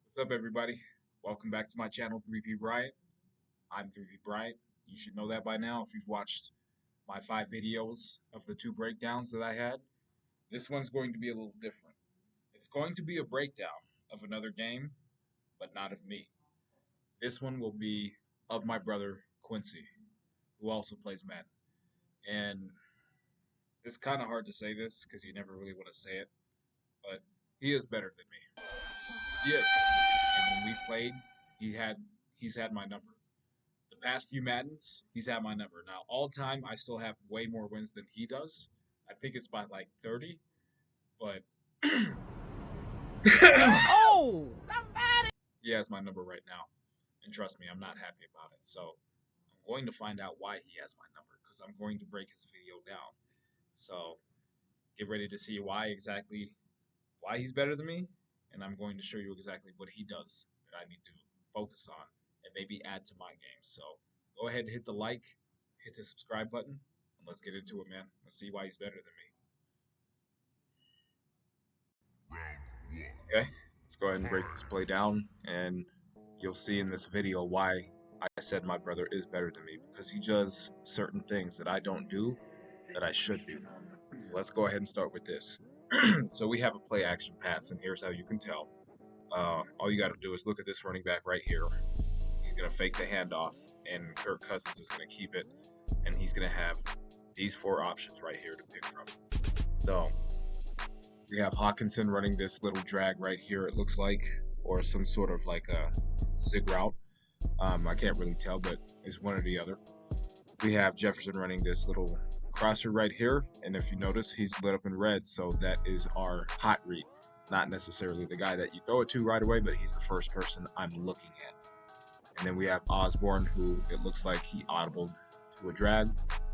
What's up, everybody? Welcome back to my channel, 3P Bryant. I'm 3P Bryant. You should know that by now if you've watched my 5 videos of the 2 breakdowns that I had. This one's going to be a little different. It's going to be a breakdown of another game, but not of me. This one will be of my brother, Quincy, who also plays Madden. And it's kind of hard to say this because you never really want to say it, but he is better than me. He is. And when we've played, he had he's had my number. The past few Maddens, he's had my number. Now, all time, I still have way more wins than he does. I think it's by like 30, but Oh! he has my number right now. And trust me, I'm not happy about it. So I'm going to find out why he has my number because I'm going to break his video down. So get ready to see why he's better than me, and I'm going to show you exactly what he does that I need to focus on and maybe add to my game. So go ahead and hit the like, hit the subscribe button, and let's get into it, man. Let's see why he's better than me. Okay, let's go ahead and break this play down, and you'll see in this video why I said my brother is better than me, because he does certain things that I don't do that I should do. So let's go ahead and start with this. So we have a play action pass, and here's how you can tell. All you got to do is look at this running back right here. He's going to fake the handoff, and Kirk Cousins is going to keep it, and he's going to have these 4 options right here to pick from. So we have Hawkinson running this little drag right here, it looks like, or some sort of like a zig route. I can't really tell, but it's one or the other. We have Jefferson running this little crosser right here, and if you notice, he's lit up in red, so that is our hot read. Not necessarily the guy that you throw it to right away, but he's the first person I'm looking at. And then we have Osborne, who it looks like he audibled to a drag.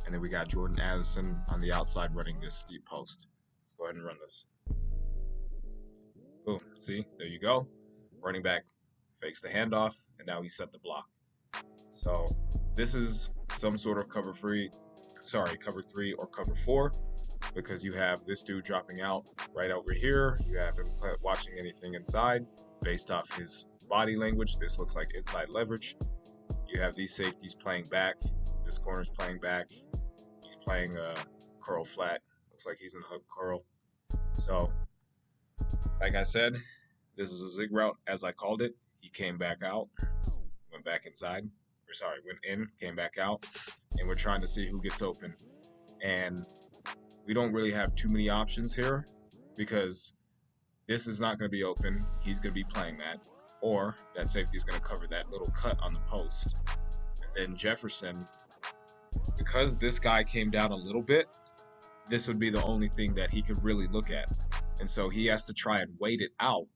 And then we got Jordan Addison on the outside running this steep post. Let's go ahead and run this. Boom. See, there you go. Running back fakes the handoff, and now he set the block. So this is some sort of cover 3 or cover 4, because you have this dude dropping out right over here. You have him watching anything inside based off his body language. This looks like inside leverage. You have these safeties playing back. This corner's playing back. He's playing a curl flat. Looks like he's in hug curl. So, like I said, this is a zig route as I called it. He came back out, went back inside. Went in, came back out, and we're trying to see who gets open. And we don't really have too many options here because this is not going to be open. He's going to be playing that, or that safety is going to cover that little cut on the post. And then Jefferson, because this guy came down a little bit, this would be the only thing that he could really look at. And so he has to try and wait it out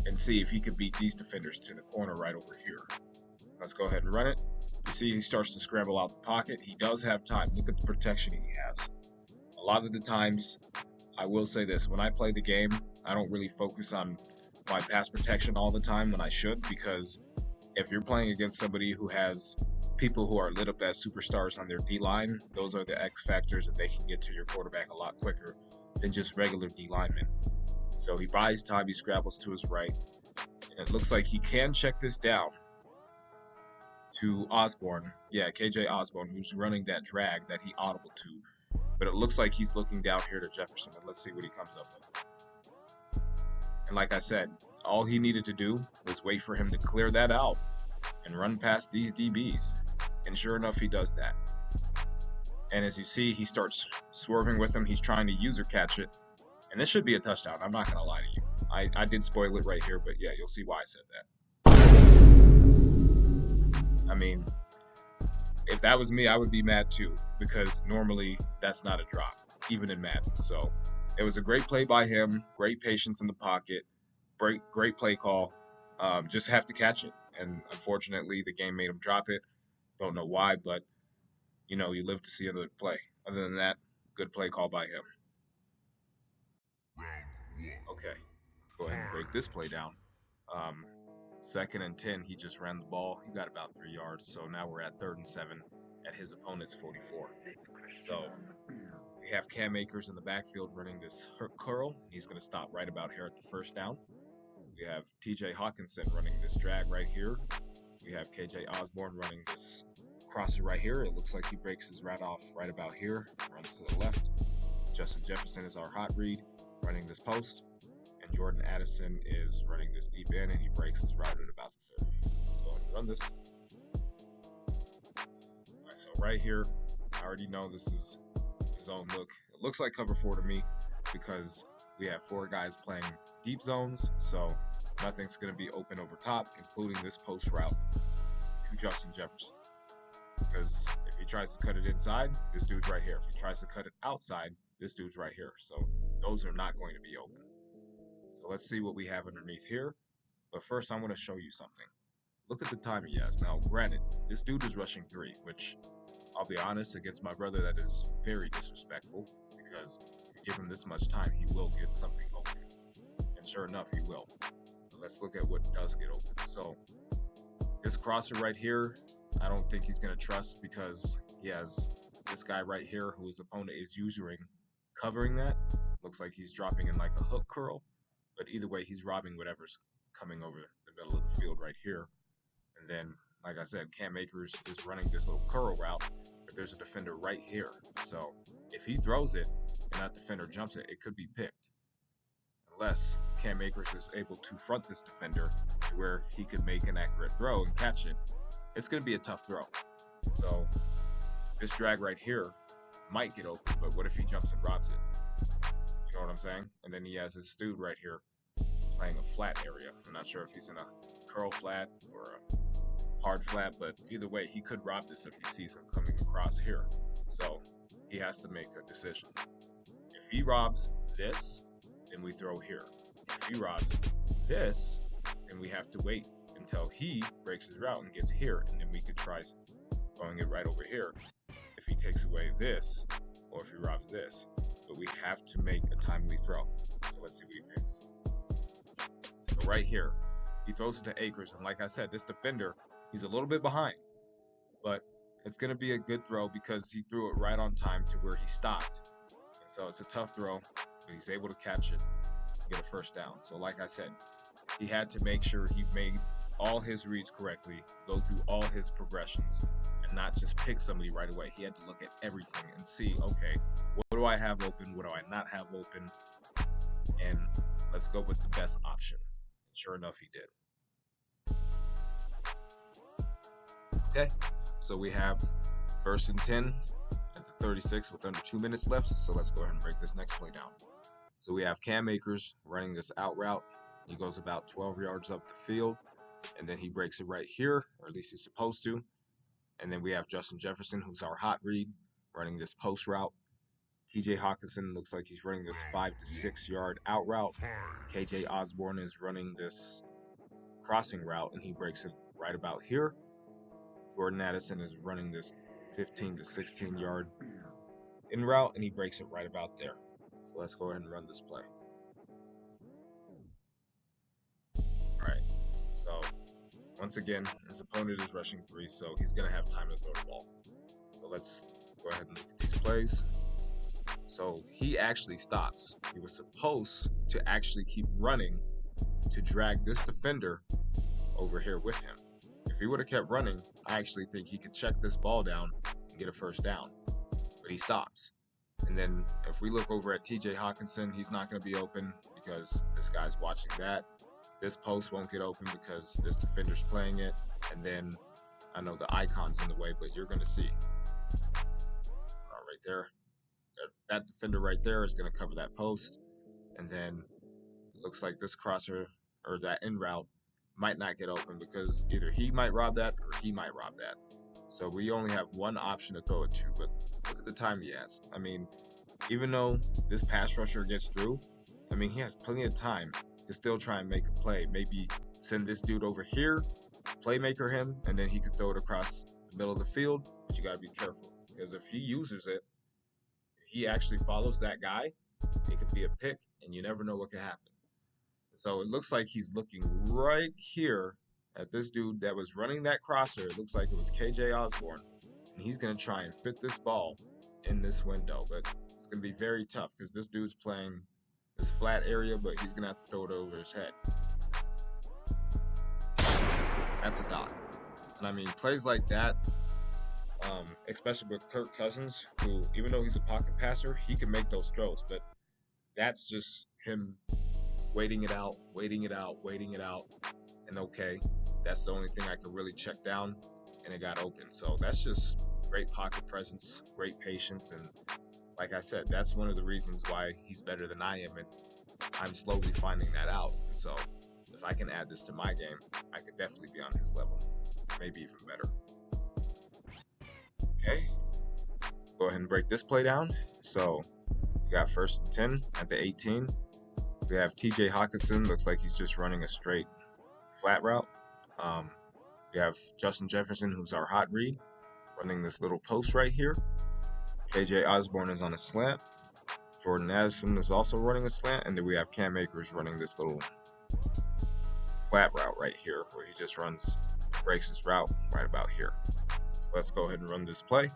and see if he could beat these defenders to the corner right over here. Let's go ahead and run it. You see he starts to scramble out the pocket. He does have time. Look at the protection he has. A lot of the times, I will say this, when I play the game, I don't really focus on my pass protection all the time when I should, because if you're playing against somebody who has people who are lit up as superstars on their D-line, those are the X factors that they can get to your quarterback a lot quicker than just regular D linemen. So he buys time, he scrambles to his right, and it looks like he can check this down to Osborne. Yeah, KJ Osborne, who's running that drag that he audible to. But it looks like he's looking down here to Jefferson, and let's see what he comes up with. And like I said, all he needed to do was wait for him to clear that out and run past these DBs. And sure enough, he does that. And as you see, he starts swerving with him. He's trying to user catch it. And this should be a touchdown. I'm not going to lie to you. I did spoil it right here, but yeah, you'll see why I said that. I mean, if that was me, I would be mad too, because normally that's not a drop, even in Madden. So it was a great play by him, great patience in the pocket, great play call. Just have to catch it. And unfortunately, the game made him drop it. Don't know why, but you live to see another play. Other than that, good play call by him. Okay, let's go ahead and break this play down. 2nd and 10, he just ran the ball. He got about 3 yards, so now we're at 3rd and 7 at his opponent's 44. So we have Cam Akers in the backfield running this curl. He's going to stop right about here at the 1st down. We have TJ Hawkinson running this drag right here. We have KJ Osborne running this crosser right here. It looks like he breaks his route off right about here, runs to the left. Justin Jefferson is our hot read, running this post. And Jordan Addison is running this deep end, and he breaks his route at about the 30. Let's go ahead and run this. All right, so right here, I already know this is zone look. It looks like cover 4 to me because we have 4 guys playing deep zones, so nothing's going to be open over top, including this post route to Justin Jefferson. Because if he tries to cut it inside, this dude's right here. If he tries to cut it outside, this dude's right here. So those are not going to be open. So let's see what we have underneath here. But first, I'm going to show you something. Look at the time he has. Now, granted, this dude is rushing 3, which I'll be honest, against my brother, that is very disrespectful, because if you give him this much time, he will get something open. And sure enough, he will. But let's look at what does get open. So this crosser right here, I don't think he's going to trust, because he has this guy right here who his opponent is using covering that. Looks like he's dropping in like a hook curl, but either way, he's robbing whatever's coming over the middle of the field right here. And then, like I said, Cam Akers is running this little curl route, but there's a defender right here. So if he throws it and that defender jumps it, it could be picked. Unless Cam Akers is able to front this defender to where he could make an accurate throw and catch it, it's going to be a tough throw. So this drag right here might get open, but what if he jumps and robs it? You know what I'm saying? And then he has his dude right here playing a flat area. I'm not sure if he's in a curl flat or a hard flat, but either way, he could rob this if he sees him coming across here. So he has to make a decision. If he robs this, then we throw here. If he robs this, then we have to wait until he breaks his route and gets here, and then we could try throwing it right over here if he takes away this, or if he robs this. But we have to make a timely throw. So let's see what he picks. So right here, he throws it to Akers, and like I said, this defender, he's a little bit behind, but it's going to be a good throw because he threw it right on time to where he stopped. And so it's a tough throw, but he's able to catch it and get a first down. So like I said, he had to make sure he made all his reads correctly, go through all his progressions, and not just pick somebody right away. He had to look at everything and see, okay, what do I have open? What do I not have open? And let's go with the best option. And sure enough, he did. Okay, so we have 1st and 10 at the 36 with under 2 minutes left. So let's go ahead and break this next play down. So we have Cam Akers running this out route. He goes about 12 yards up the field, and then he breaks it right here, or at least he's supposed to. And then we have Justin Jefferson, who's our hot read, running this post route. TJ Hawkinson looks like he's running this 5 to 6 yard out route. KJ Osborne is running this crossing route, and he breaks it right about here. Jordan Addison is running this 15 to 16 yard in route, and he breaks it right about there. So let's go ahead and run this play. All right, so once again, his opponent is rushing 3, so he's going to have time to throw the ball. So let's go ahead and look at these plays. So he actually stops. He was supposed to actually keep running to drag this defender over here with him. If he would have kept running, I actually think he could check this ball down and get a first down. But he stops. And then if we look over at TJ Hawkinson, he's not going to be open because this guy's watching that. This post won't get open because this defender's playing it. And then I know the icon's in the way, but you're going to see. Right there. That defender right there is going to cover that post. And then it looks like this crosser or that in route might not get open because either he might rob that or he might rob that. So we only have one option to throw it to, but look at the time he has. I mean, even though this pass rusher gets through, I mean, he has plenty of time to still try and make a play. Maybe send this dude over here, playmaker him, and then he could throw it across the middle of the field. But you got to be careful because if he uses it, he actually follows that guy, it could be a pick, and you never know what could happen. So it looks like he's looking right here at this dude that was running that crosser. It looks like it was KJ Osborne, and he's going to try and fit this ball in this window, but it's going to be very tough because this dude's playing this flat area, but he's going to have to throw it over his head. That's a dot. And I mean, plays like that, especially with Kirk Cousins, who, even though he's a pocket passer, he can make those throws. But that's just him waiting it out, waiting it out, waiting it out. And okay, that's the only thing I could really check down, and it got open. So that's just great pocket presence, great patience. And like I said, that's one of the reasons why he's better than I am. And I'm slowly finding that out. And so if I can add this to my game, I could definitely be on his level, maybe even better. Okay, let's go ahead and break this play down. So we got 1st and 10 at the 18. We have TJ Hawkinson, looks like he's just running a straight flat route. We have Justin Jefferson, who's our hot read, running this little post right here. KJ Osborne is on a slant. Jordan Addison is also running a slant. And then we have Cam Akers running this little flat route right here, where he just breaks his route right about here. So let's go ahead and run this play.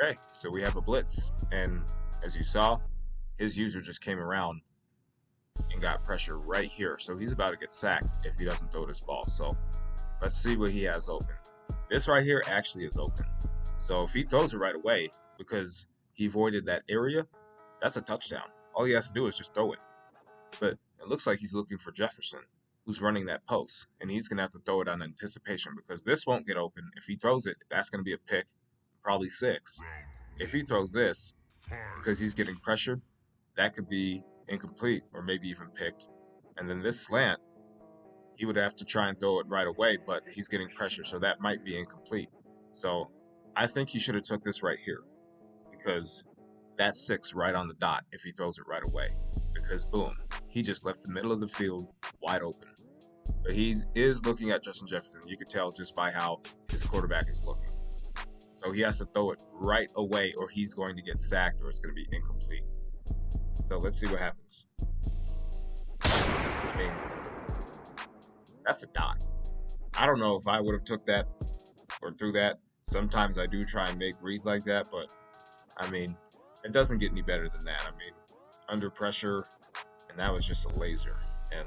Okay, so we have a blitz. And as you saw, his user just came around and got pressure right here. So he's about to get sacked if he doesn't throw this ball. So let's see what he has open. This right here actually is open. So if he throws it right away, because he avoided that area, that's a touchdown. All he has to do is just throw it. But it looks like he's looking for Jefferson, who's running that post. And he's going to have to throw it on anticipation, because this won't get open. If he throws it, that's going to be a pick, probably 6. If he throws this, because he's getting pressured, that could be incomplete or maybe even picked. And then this slant, he would have to try and throw it right away, but he's getting pressure, so that might be incomplete. So I think he should have took this right here, because that's 6 right on the dot if he throws it right away. Because boom, he just left the middle of the field wide open. But he is looking at Justin Jefferson. You could tell just by how his quarterback is looking. So he has to throw it right away, or he's going to get sacked, or it's going to be incomplete. So let's see what happens. I mean, that's a dot. I don't know if I would have took that or threw that. Sometimes I do try and make reads like that, but I mean, it doesn't get any better than that. I mean, under pressure, and that was just a laser. And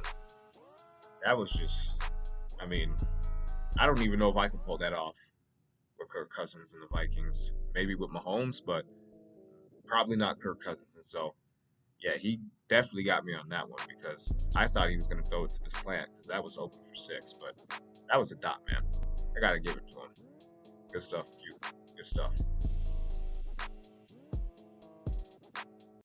that was just, I mean, I don't even know if I could pull that off with Kirk Cousins and the Vikings. Maybe with Mahomes, but probably not Kirk Cousins. And so, yeah, he definitely got me on that one, because I thought he was going to throw it to the slant, because that was open for 6. But that was a dot, man. I got to give it to him. Good stuff, Q. Good stuff.